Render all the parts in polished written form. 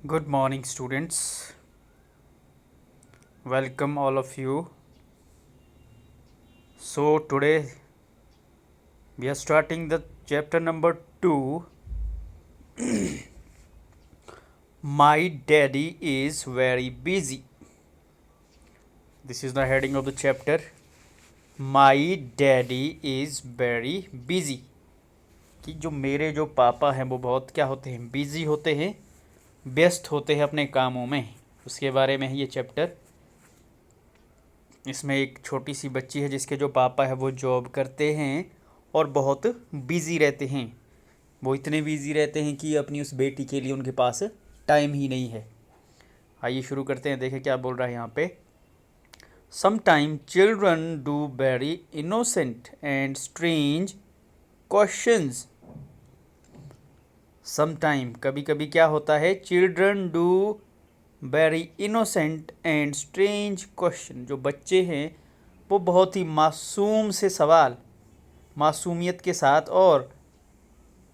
Good morning, students. Welcome, all of you. So, today we are starting the chapter number 2. My daddy is very busy. This is the heading of the chapter. My daddy is very busy. कि जो मेरे जो पापा हैं वो बहुत क्या होते हैं, बिजी होते हैं, व्यस्त होते हैं अपने कामों में। उसके बारे में है ये चैप्टर। इसमें एक छोटी सी बच्ची है जिसके जो पापा है वो जॉब करते हैं और बहुत बिजी रहते हैं। वो इतने बिजी रहते हैं कि अपनी उस बेटी के लिए उनके पास टाइम ही नहीं है। आइए शुरू करते हैं, देखें क्या बोल रहा है यहाँ पे। Sometime children do very innocent and strange questions. Sometime कभी कभी क्या होता है, children do very innocent and strange question. जो बच्चे हैं वो बहुत ही मासूम से सवाल, मासूमियत के साथ और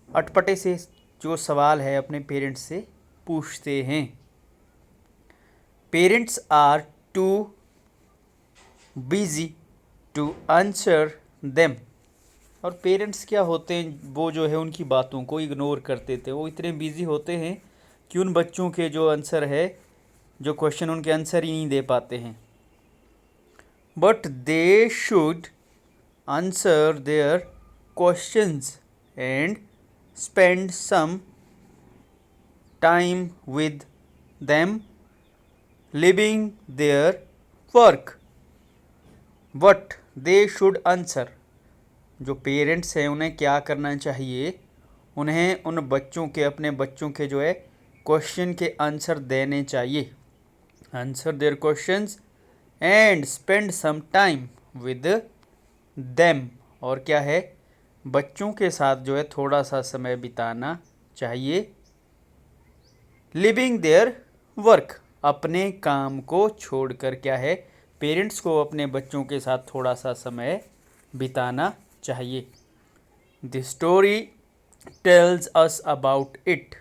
अटपटे से जो सवाल है अपने पेरेंट्स से पूछते हैं। Parents are too busy to answer them. और पेरेंट्स क्या होते हैं, वो जो है उनकी बातों को इग्नोर करते थे। वो इतने बिजी होते हैं कि उन बच्चों के जो आंसर है, जो क्वेश्चन उनके आंसर ही नहीं दे पाते हैं। But they should answer their questions and spend some time with them leaving their work. But they should answer. जो पेरेंट्स हैं उन्हें क्या करना चाहिए, उन्हें उन बच्चों के, अपने बच्चों के जो है क्वेश्चन के आंसर देने चाहिए। Answer their questions and spend some time with them. और क्या है, बच्चों के साथ जो है थोड़ा सा समय बिताना चाहिए। लिविंग देयर वर्क, अपने काम को छोड़कर क्या है, पेरेंट्स को अपने बच्चों के साथ थोड़ा सा समय बिताना चाहिए। The story tells us about it,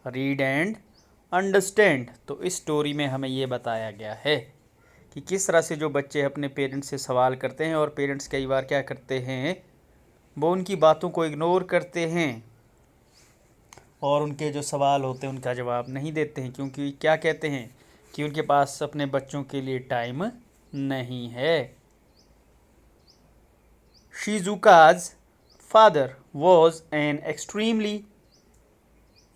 read and understand. तो इस स्टोरी में हमें ये बताया गया है कि किस तरह से जो बच्चे अपने पेरेंट्स से सवाल करते हैं और पेरेंट्स कई बार क्या करते हैं, वो उनकी बातों को इग्नोर करते हैं और उनके जो सवाल होते हैं उनका जवाब नहीं देते हैं, क्योंकि क्या कहते हैं कि उनके पास अपने बच्चों के लिए टाइम नहीं है। शिजुका's father was an extremely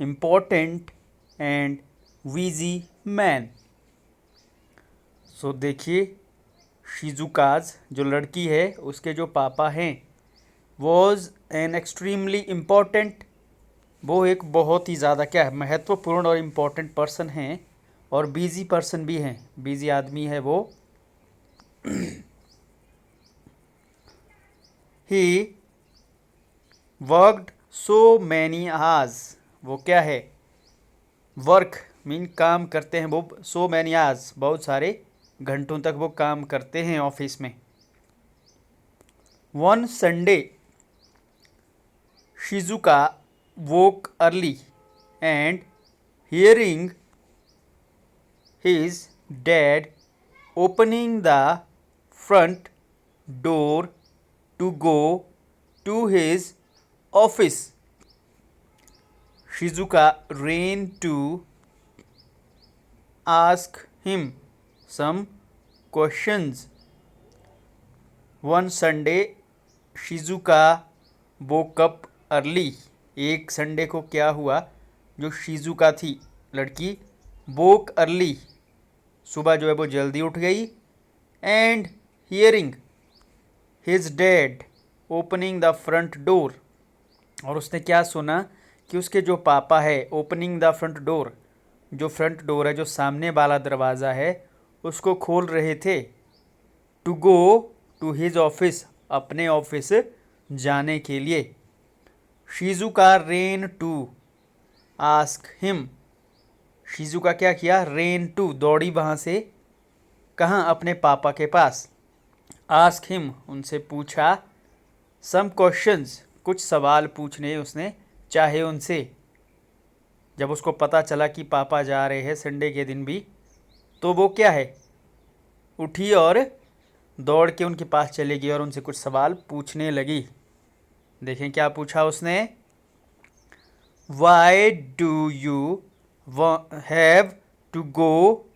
important and busy man. So देखिए, शिजुका's जो लड़की है उसके जो पापा हैं, was an extremely important, वो एक बहुत ही ज़्यादा क्या है, महत्वपूर्ण और इम्पोर्टेंट पर्सन हैं और बिजी पर्सन भी हैं, बिजी आदमी है वो। He worked so many hours, वो क्या है, वर्क मीन काम करते हैं वो, सो मैनी आवर्स बहुत सारे घंटों तक वो काम करते हैं ऑफिस में। One Sunday Shizuka woke early and hearing his dad opening the front door to go to his office, Shizuka ran to ask him some questions. One Sunday, Shizuka woke up early. एक Sunday को क्या हुआ, जो Shizuka थी लड़की, वोक early, सुबह जो है वो जल्दी उठ गई। And hearing his dad opening the front door, और उसने क्या सुना कि उसके जो पापा है, ओपनिंग द फ्रंट डोर, जो फ्रंट डोर है, जो सामने वाला दरवाज़ा है, उसको खोल रहे थे। To go to his office, अपने ऑफिस जाने के लिए। Shizuka ran to ask him, Shizuka क्या किया, रेन टू दौड़ी वहाँ से, कहाँ, अपने पापा के पास। आस्क हिम, उनसे पूछा। सम क्वेश्चंस, कुछ सवाल पूछने उसने चाहे उनसे। जब उसको पता चला कि पापा जा रहे हैं संडे के दिन भी, तो वो क्या है, उठी और दौड़ के उनके पास चली गई और उनसे कुछ सवाल पूछने लगी। देखें क्या पूछा उसने। Why do you have to go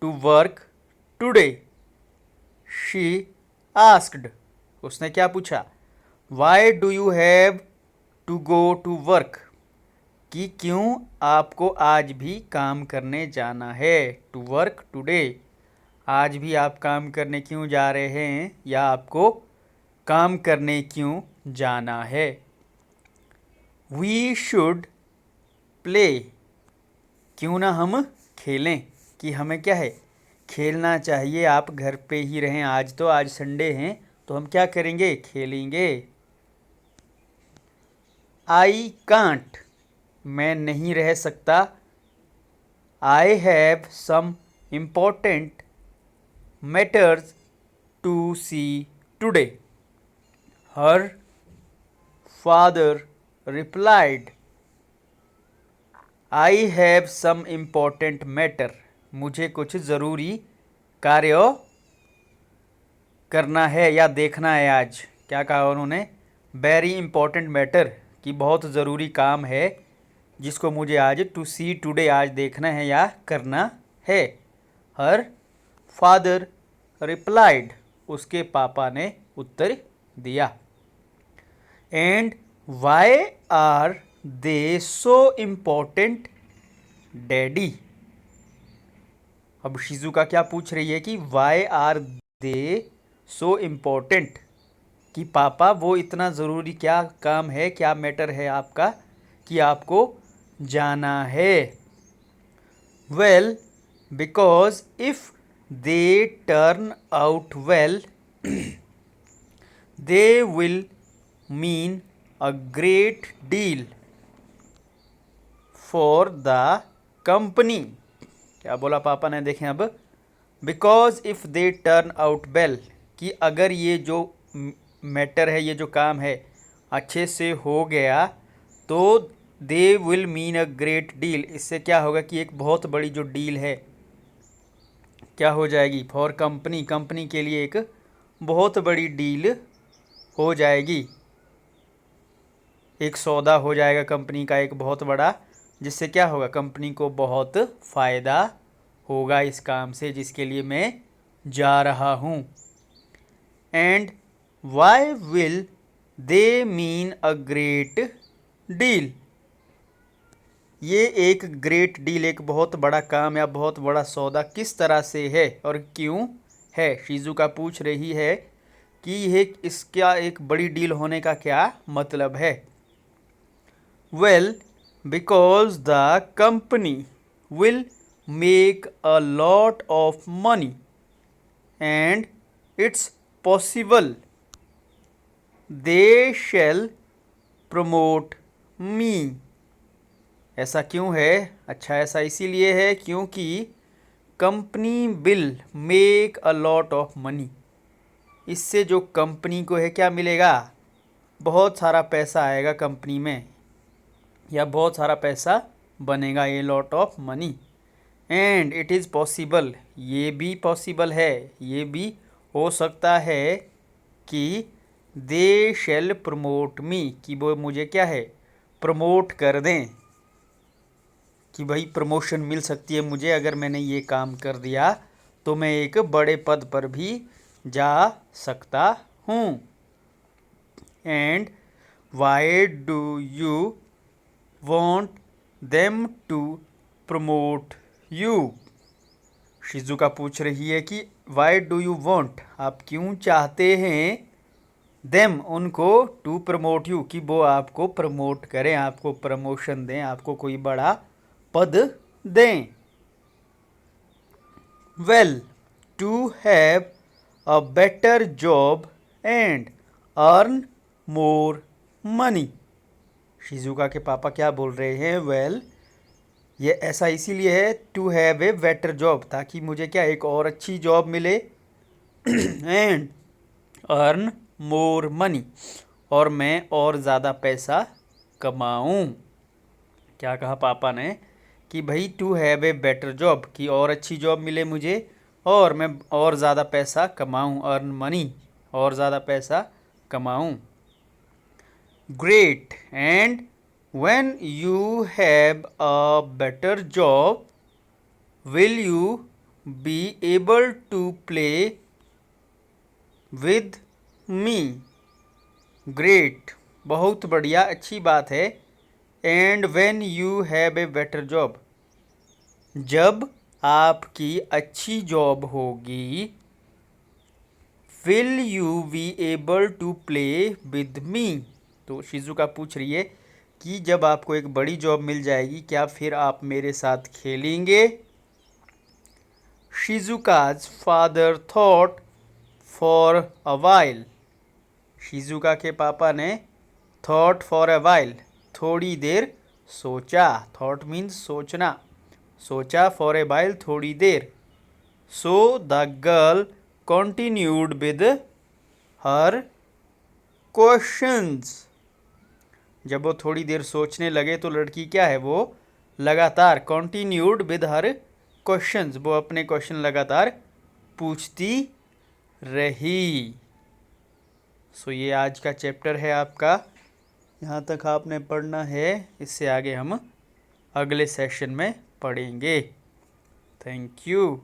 to work today, she asked. उसने क्या पूछा, why do you have to go to work, कि क्यों आपको आज भी काम करने जाना है। टू वर्क टुडे, आज भी आप काम करने क्यों जा रहे हैं, या आपको काम करने क्यों जाना है। वी शुड प्ले, क्यों ना हम खेलें, कि हमें क्या है, खेलना चाहिए। आप घर पे ही रहें, आज संडे हैं तो हम क्या करेंगे, खेलेंगे। आई कांट, मैं नहीं रह सकता। I have some important matters to see today, her father replied. I have some important matter, मुझे कुछ ज़रूरी कार्य करना है या देखना है आज। क्या कहा उन्होंने, वेरी इंपॉर्टेंट मैटर, कि बहुत ज़रूरी काम है जिसको मुझे आज टू सी टुडे, आज देखना है या करना है। हर फादर रिप्लाइड, उसके पापा ने उत्तर दिया। And why are they so important daddy, अब शिजुका क्या पूछ रही है कि why are they so important, कि पापा वो इतना ज़रूरी क्या काम है, क्या मैटर है आपका कि आपको जाना है। Well because if they turn out well they will mean a great deal for the company. क्या बोला पापा ने, देखें अब, because if they turn out well, कि अगर ये जो मैटर है, ये जो काम है अच्छे से हो गया, तो they will mean a great deal, इससे क्या होगा कि एक बहुत बड़ी जो डील है क्या हो जाएगी, फॉर कंपनी, कंपनी के लिए एक बहुत बड़ी डील हो जाएगी, एक सौदा हो जाएगा कंपनी का एक बहुत बड़ा, जिससे क्या होगा, कंपनी को बहुत फ़ायदा होगा इस काम से जिसके लिए मैं जा रहा हूँ। And why will they mean a great deal, ये एक ग्रेट डील, एक बहुत बड़ा काम या बहुत बड़ा सौदा किस तरह से है और क्यों है। शिजुका पूछ रही है कि यह इसका एक बड़ी डील होने का क्या मतलब है। Well because the company will make a lot of money and it's possible they shall promote me. ऐसा क्यों है, अच्छा ऐसा इसीलिए है क्योंकि company will make a lot of money, इससे जो कंपनी को है क्या मिलेगा, बहुत सारा पैसा आएगा कंपनी में, या बहुत सारा पैसा बनेगा, ये lot of money. And it is possible, ये भी पॉसिबल है, ये भी हो सकता है कि दे शैल प्रमोट मी, कि वो मुझे क्या है, प्रमोट कर दें, कि भाई प्रमोशन मिल सकती है मुझे अगर मैंने ये काम कर दिया, तो मैं एक बड़े पद पर भी जा सकता हूँ। And why do you want them to promote you, Shizuka पूछ रही है कि वाई डू यू वॉन्ट, आप क्यों चाहते हैं, देम उनको, टू प्रमोट यू, कि वो आपको प्रमोट करें, आपको प्रमोशन दें, आपको कोई बड़ा पद दें। Well to have a better job and earn more money, Shizuka के पापा क्या बोल रहे हैं, वेल ये ऐसा इसीलिए है, to have a better job, ताकि मुझे क्या एक और अच्छी जॉब मिले, एंड अर्न मोर मनी, और मैं और ज़्यादा पैसा कमाऊं। क्या कहा पापा ने कि भाई to have a better job, कि और अच्छी जॉब मिले मुझे और मैं और ज़्यादा पैसा कमाऊँ, अर्न मनी, और ज़्यादा पैसा कमाऊँ। Great, and when you have a better job will you be able to play with me. Great, बहुत बढ़िया, अच्छी बात है। And when you have a better job, जब आपकी अच्छी जॉब होगी, will you be able to play with me. तो शिजुका पूछ रही है कि जब आपको एक बड़ी जॉब मिल जाएगी क्या फिर आप मेरे साथ खेलेंगे। Shizuka's father thought for a while. Shizuka के पापा ने थॉट फॉर अ वाइल, थोड़ी देर सोचा। थॉट मीन्स सोचना, सोचा, फॉर ए वाइल थोड़ी देर। So the girl continued with her questions। जब वो थोड़ी देर सोचने लगे तो लड़की क्या है, वो लगातार continued with her questions, वो अपने क्वेश्चन लगातार पूछती रही। सो ये आज का चैप्टर है आपका, यहाँ तक आपने पढ़ना है। इससे आगे हम अगले सेशन में पढ़ेंगे। Thank you.